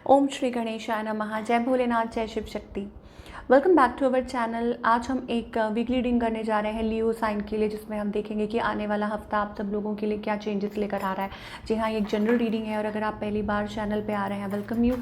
ओम श्री गणेशाय नमः। जय भोलेनाथ, जय Shiv Shakti. Welcome back to our channel. आज हम एक वीकली रीडिंग करने जा रहे हैं लियो साइन के लिए, जिसमें हम देखेंगे कि आने वाला हफ्ता आप सब लोगों के लिए क्या चेंजेस लेकर आ रहा है। जी हाँ, ये एक जनरल रीडिंग है और अगर आप पहली बार चैनल पे आ रहे हैं, वेलकम यू।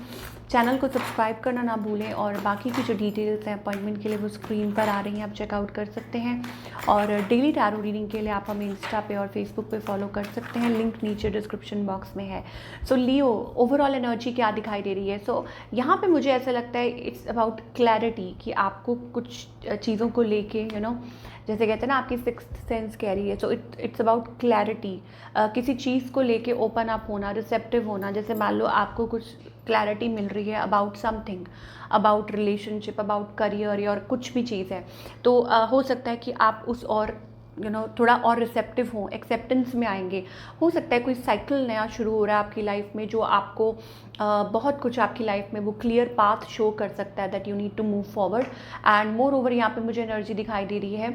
चैनल को सब्सक्राइब करना ना भूलें और बाकी की जो डिटेल्स हैं अपॉइंटमेंट के लिए वो स्क्रीन पर आ रही हैं, आप चेकआउट कर सकते हैं। और डेली टैरो रीडिंग के लिए आप हमें इंस्टा पे और फेसबुक पे फॉलो कर सकते हैं, लिंक नीचे डिस्क्रिप्शन बॉक्स में है। सो लियो, ओवरऑल एनर्जी क्या दिखाई दे रही है? सो यहाँ पे मुझे ऐसा लगता है इट्स अबाउट क्लैरिटी, कि आपको कुछ चीज़ों को लेके जैसे कहते हैं ना, आपकी सिक्स्थ सेंस कह रही है। सो इट्स अबाउट क्लैरिटी, किसी चीज़ को लेके ओपन अप होना, रिसेप्टिव होना। जैसे मान लो आपको कुछ क्लैरिटी मिल रही है about something, about relationship, about career या और कुछ भी चीज़ है, तो हो सकता है कि आप उस और थोड़ा और रिसेप्टिव हों, एक्सेप्टेंस में आएंगे। हो सकता है कोई साइकिल नया शुरू हो रहा है आपकी लाइफ में, जो आपको बहुत कुछ आपकी लाइफ में वो क्लियर पाथ शो कर सकता है, that you need to move forward. And moreover यहाँ पे मुझे एनर्जी दिखाई दे रही है,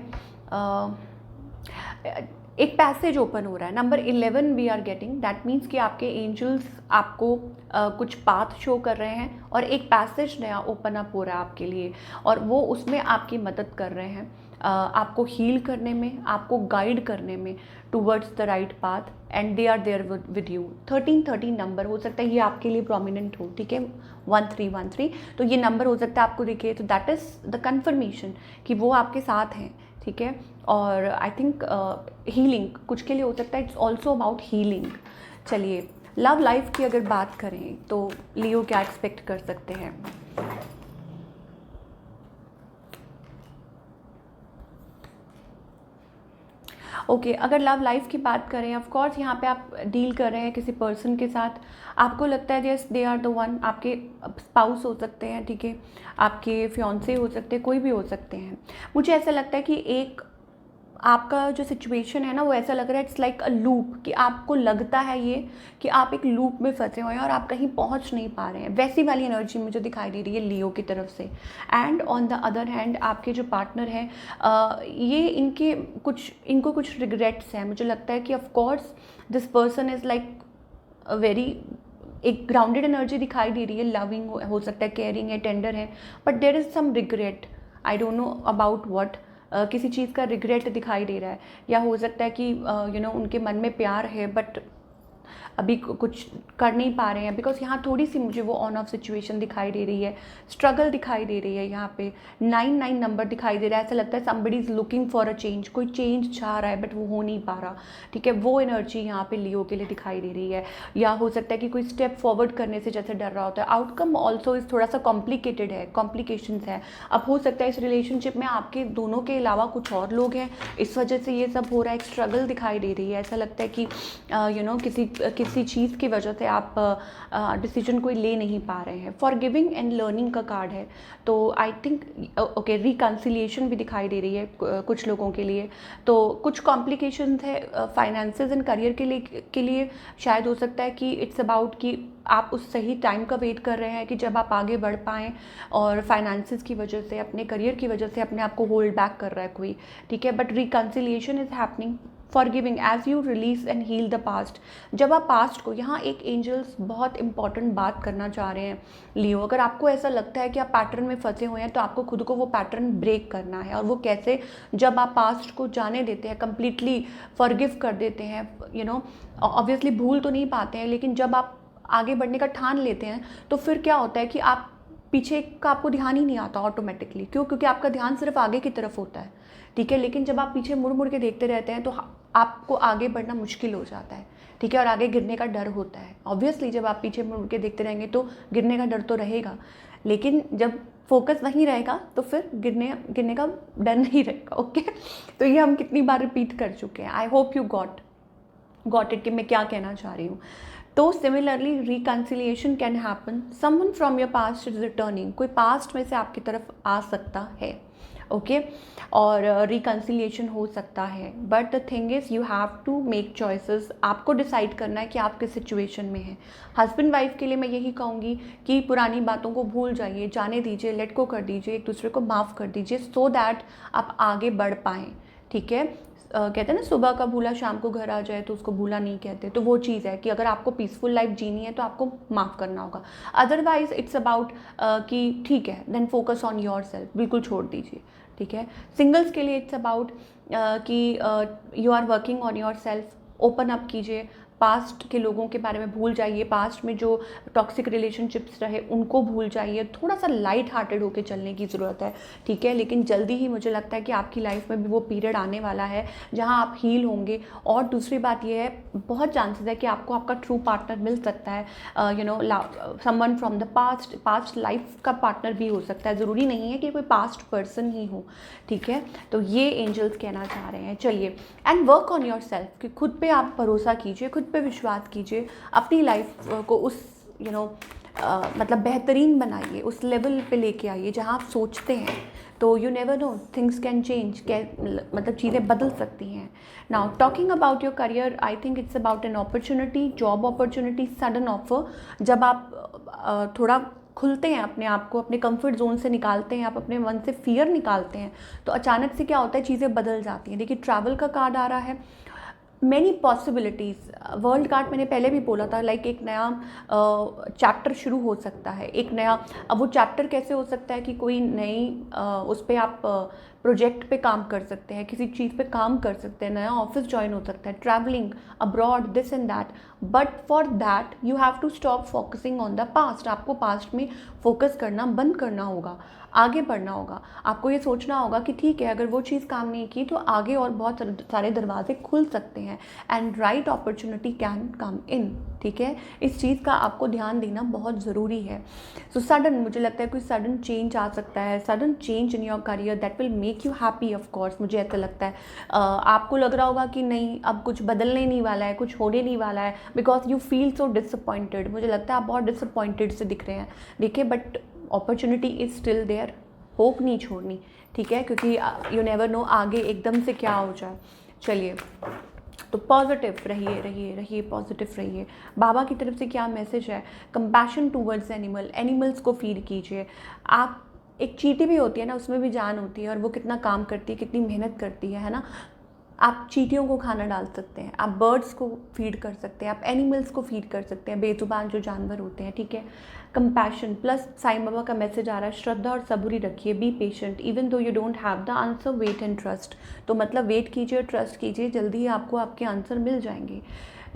एक पैसेज ओपन हो रहा है। Number 11 we are getting, that means कि आपके एंजल्स आपको कुछ पाथ शो कर रहे हैं और एक पैसेज नया ओपन अप हो रहा है आपके लिए, और वो उसमें आपकी मदद कर रहे हैं, आपको हील करने में, आपको गाइड करने में towards the right path, and they are there with you. 1313 number हो सकता है ये आपके लिए प्रोमिनेंट हो, ठीक है, 1313, तो ये नंबर हो सकता है आपको दिखे, तो दैट इज़ द कन्फर्मेशन कि वो आपके साथ हैं, ठीक है। और आई थिंक हीलिंग कुछ के लिए हो सकता है, इट्स ऑल्सो अबाउट हीलिंग। चलिए, लव लाइफ की अगर बात करें तो लियो क्या एक्सपेक्ट कर सकते हैं? ओके, अगर लव लाइफ की बात करें, ऑफ कोर्स यहाँ पे आप डील कर रहे हैं किसी पर्सन के साथ, आपको लगता है yes they are the one. आपके स्पाउस हो सकते हैं, ठीक है, आपके फियांसे हो सकते हैं, कोई भी हो सकते हैं। मुझे ऐसा लगता है कि एक आपका जो सिचुएशन है ना, वो ऐसा लग रहा है इट्स लाइक अ लूप, कि आपको लगता है ये कि आप एक लूप में फंसे हुए हैं और आप कहीं पहुंच नहीं पा रहे हैं। वैसी वाली एनर्जी मुझे दिखाई दे रही है लियो की तरफ से। And on the other hand आपके जो पार्टनर हैं, ये इनको कुछ रिग्रेट्स हैं। मुझे लगता है कि of course this person is like a very, एक ग्राउंडेड एनर्जी दिखाई दे रही है, लविंग हो सकता है, केयरिंग है, टेंडर है, but there is some regret, I don't know about what. किसी चीज़ का रिग्रेट दिखाई दे रहा है, या हो सकता है कि उनके मन में प्यार है बट अभी कुछ कर नहीं पा रहे हैं, बिकॉज यहाँ थोड़ी सी मुझे वो ऑन ऑफ सिचुएशन दिखाई दे रही है, स्ट्रगल दिखाई दे रही है। यहाँ पे 9 नंबर दिखाई दे रहा है, ऐसा लगता है somebody is looking for a change, कोई चेंज चाह रहा है बट वो हो नहीं पा रहा, ठीक है। वो एनर्जी यहाँ पे लियो के लिए दिखाई दे रही है। या हो सकता है कि कोई स्टेप फॉरवर्ड करने से जैसे डर रहा होता है। आउटकम ऑल्सो इस थोड़ा सा कॉम्प्लिकेटेड है, कॉम्प्लिकेशंस है। अब हो सकता है इस रिलेशनशिप में आपके दोनों के अलावा कुछ और लोग हैं, इस वजह से ये सब हो रहा है। एक स्ट्रगल दिखाई दे रही है, ऐसा लगता है कि किसी चीज़ की वजह से आप डिसीजन कोई ले नहीं पा रहे हैं। फॉरगिविंग एंड लर्निंग का कार्ड है, तो आई थिंक ओके, रिकन्सिलिएशन भी दिखाई दे रही है कुछ लोगों के लिए। तो कुछ कॉम्प्लिकेशंस है फाइनेंसेस एंड करियर के लिए शायद हो सकता है कि इट्स अबाउट कि आप उस सही टाइम का वेट कर रहे हैं कि जब आप आगे बढ़ पाएँ, और फाइनेंसेस की वजह से, अपने करियर की वजह से अपने आप को होल्ड बैक कर रहा है कोई, ठीक है। But reconciliation is happening, forgiving as you release and heal the past. जब आप पास्ट को, यहाँ एक एंजल्स बहुत इंपॉर्टेंट बात करना चाह रहे हैं लियो। अगर आपको ऐसा लगता है कि आप पैटर्न में फंसे हुए हैं, तो आपको खुद को वो पैटर्न ब्रेक करना है। और वो कैसे? जब आप पास्ट को जाने देते हैं, कंप्लीटली फॉरगिव कर देते हैं, ऑब्वियसली भूल तो नहीं पाते हैं, लेकिन जब आप आगे बढ़ने का ठान लेते हैं, तो फिर क्या होता है कि आप पीछे का आपको ध्यान ही नहीं आता ऑटोमेटिकली। क्यों? क्योंकि आपका ध्यान सिर्फ आगे की तरफ होता है, ठीक है। लेकिन जब आप पीछे मुड़ मुड़ के देखते रहते हैं, तो आपको आगे बढ़ना मुश्किल हो जाता है, ठीक है, और आगे गिरने का डर होता है। ऑब्वियसली जब आप पीछे मुड़ के देखते रहेंगे तो गिरने का डर तो रहेगा, लेकिन जब फोकस वहीं रहेगा तो फिर गिरने का डर नहीं रहेगा, ओके। तो ये हम कितनी बार रिपीट कर चुके हैं। I hope you got it कि मैं क्या कहना चाह रही हूँ। तो similarly reconciliation can happen, someone from your past is returning, कोई पास्ट में से आपकी तरफ आ सकता है, ओके। और रिकन्सिलिएशन हो सकता है, but the thing is you have to make choices. आपको डिसाइड करना है कि आप किस सिचुएशन में हैं। हस्बैंड वाइफ के लिए मैं यही कहूँगी कि पुरानी बातों को भूल जाइए, जाने दीजिए, लेट गो कर दीजिए, एक दूसरे को माफ़ कर दीजिए, सो दैट आप आगे बढ़ पाएँ, ठीक है। कहते हैं ना, सुबह का भूला शाम को घर आ जाए तो उसको भूला नहीं कहते। तो वो चीज़ है कि अगर आपको पीसफुल लाइफ जीनी है तो आपको माफ़ करना होगा। अदरवाइज इट्स अबाउट कि ठीक है, then focus on yourself, बिल्कुल छोड़ दीजिए, ठीक है। सिंगल्स के लिए इट्स अबाउट कि you are working on yourself, open up कीजिए, पास्ट के लोगों के बारे में भूल जाइए, पास्ट में जो टॉक्सिक रिलेशनशिप्स रहे उनको भूल जाइए, थोड़ा सा लाइट हार्टेड होकर चलने की ज़रूरत है, ठीक है। लेकिन जल्दी ही मुझे लगता है कि आपकी लाइफ में भी वो पीरियड आने वाला है जहां आप हील होंगे। और दूसरी बात ये है, बहुत चांसेस है कि आपको आपका ट्रू पार्टनर मिल सकता है, someone from the past life का पार्टनर भी हो सकता है, ज़रूरी नहीं है कि कोई पास्ट पर्सन ही हो, ठीक है। तो ये एंजल्स कहना चाह रहे हैं। चलिए, and work on your self, कि खुद पे आप भरोसा कीजिए, खुद पे विश्वास कीजिए, अपनी लाइफ को उस मतलब बेहतरीन बनाइए, उस लेवल पे लेके आइए जहाँ आप सोचते हैं। तो you never know, things can change, मतलब चीज़ें बदल सकती हैं। Now talking about your career, I think it's about an opportunity, job opportunity, sudden offer. जब आप थोड़ा खुलते हैं, अपने आप को अपने कंफर्ट जोन से निकालते हैं, आप अपने मन से फियर निकालते हैं, तो अचानक से क्या होता है, चीज़ें बदल जाती हैं। देखिए, ट्रैवल का कार्ड आ रहा है, मैनी पॉसिबिलिटीज़। वर्ल्ड कार्ड मैंने पहले भी बोला था, लाइक एक नया चैप्टर शुरू हो सकता है, एक नया। अब वो चैप्टर कैसे हो सकता है कि कोई नई उस पर आप प्रोजेक्ट पे काम कर सकते हैं, किसी चीज़ पे काम कर सकते हैं, नया ऑफिस ज्वाइन हो सकता है, travelling abroad, this and that. But for that you have to stop focusing on the past. आपको पास्ट में फोकस करना बंद करना होगा, आगे बढ़ना होगा। आपको ये सोचना होगा कि ठीक है, अगर वो चीज़ काम नहीं की तो आगे और बहुत सारे दरवाजे खुल सकते हैं, and right opportunity can come in, ठीक है। इस चीज़ का आपको ध्यान देना बहुत ज़रूरी है। सो सडन, मुझे लगता है कोई सडन चेंज आ सकता है, sudden change in your career that will make you happy. Of course मुझे ऐसा लगता है आपको लग रहा होगा कि नहीं, अब कुछ बदलने नहीं वाला है, कुछ होने नहीं वाला है, because you feel so disappointed. मुझे लगता है आप बहुत डिसअपॉइंटेड से दिख रहे हैं, देखिए, but opportunity is still there, hope नहीं छोड़नी, ठीक है, क्योंकि यू नेवर नो आगे एकदम से क्या हो जाए। चलिए, तो पॉजिटिव रहिए, रहिए रहिए, पॉजिटिव रहिए। बाबा की तरफ से क्या मैसेज है, कंपैशन टूवर्ड्स एनिमल्स को फीड कीजिए। आप, एक चींटी भी होती है ना, उसमें भी जान होती है, और वो कितना काम करती है, कितनी मेहनत करती है ना। आप चींटियों को खाना डाल सकते हैं, आप बर्ड्स को फीड कर सकते हैं, आप एनिमल्स को फीड कर सकते हैं, बेजुबान जो जानवर होते हैं, ठीक है। कंपैशन प्लस साईं बाबा का मैसेज आ रहा है, श्रद्धा और सबूरी रखिए, be patient, even though you don't have the answer, wait and trust. तो मतलब वेट कीजिए और ट्रस्ट कीजिए, जल्दी ही आपको आपके आंसर मिल जाएंगे।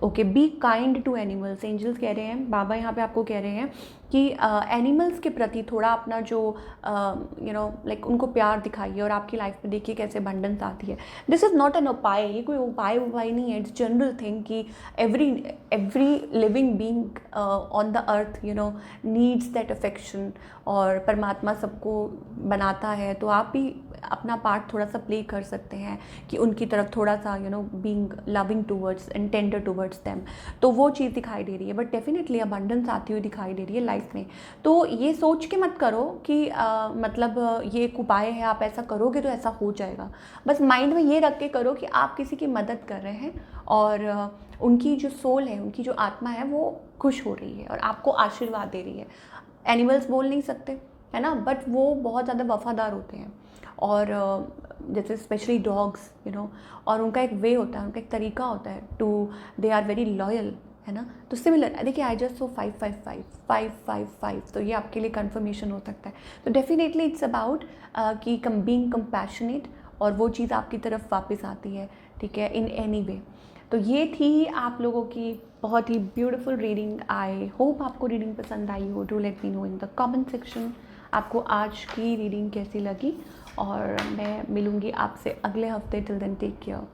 Okay, be kind to animals, angels कह रहे हैं, बाबा यहाँ पे आपको कह रहे हैं कि एनिमल्स के प्रति थोड़ा अपना जो लाइक उनको प्यार दिखाइए, और आपकी लाइफ में देखिए कैसे अबंडेंस आती है। दिस इज़ नॉट एन उपाय, ये कोई उपाय नहीं है, इट्स जनरल थिंग कि every living being on the earth needs that affection, और परमात्मा सबको बनाता है, तो आप भी अपना पार्ट थोड़ा सा प्ले कर सकते हैं कि उनकी तरफ थोड़ा सा being loving towards and tender towards them. तो वो चीज़ दिखाई दे रही है, बट डेफिनेटली अबंडेंस आती हुई दिखाई दे रही है लाइफ में। तो ये सोच के मत करो कि मतलब ये एक उपाय है, आप ऐसा करोगे तो ऐसा हो जाएगा। बस माइंड में ये रख के करो कि आप किसी की मदद कर रहे हैं, और उनकी जो सोल है, उनकी जो आत्मा है, वो खुश हो रही है और आपको आशीर्वाद दे रही है। एनिमल्स बोल नहीं सकते, है ना, बट वो बहुत ज़्यादा वफादार होते हैं, और जैसे स्पेशली डॉग्स और उनका एक वे होता है, उनका एक तरीका होता है to, they are very loyal, है ना। तो सिमिलर देखिए, आई जस्ट सो 555 555, तो ये आपके लिए कंफर्मेशन हो सकता है। तो डेफिनेटली इट्स अबाउट कि बीइंग कंपैशनेट, और वो चीज़ आपकी तरफ वापस आती है, ठीक है, इन एनी वे। तो ये थी आप लोगों की बहुत ही ब्यूटीफुल रीडिंग। आई होप आपको रीडिंग पसंद आई हो। Do let me know in the comment section आपको आज की रीडिंग कैसी लगी, और मैं मिलूँगी आपसे अगले हफ्ते। Till then take care.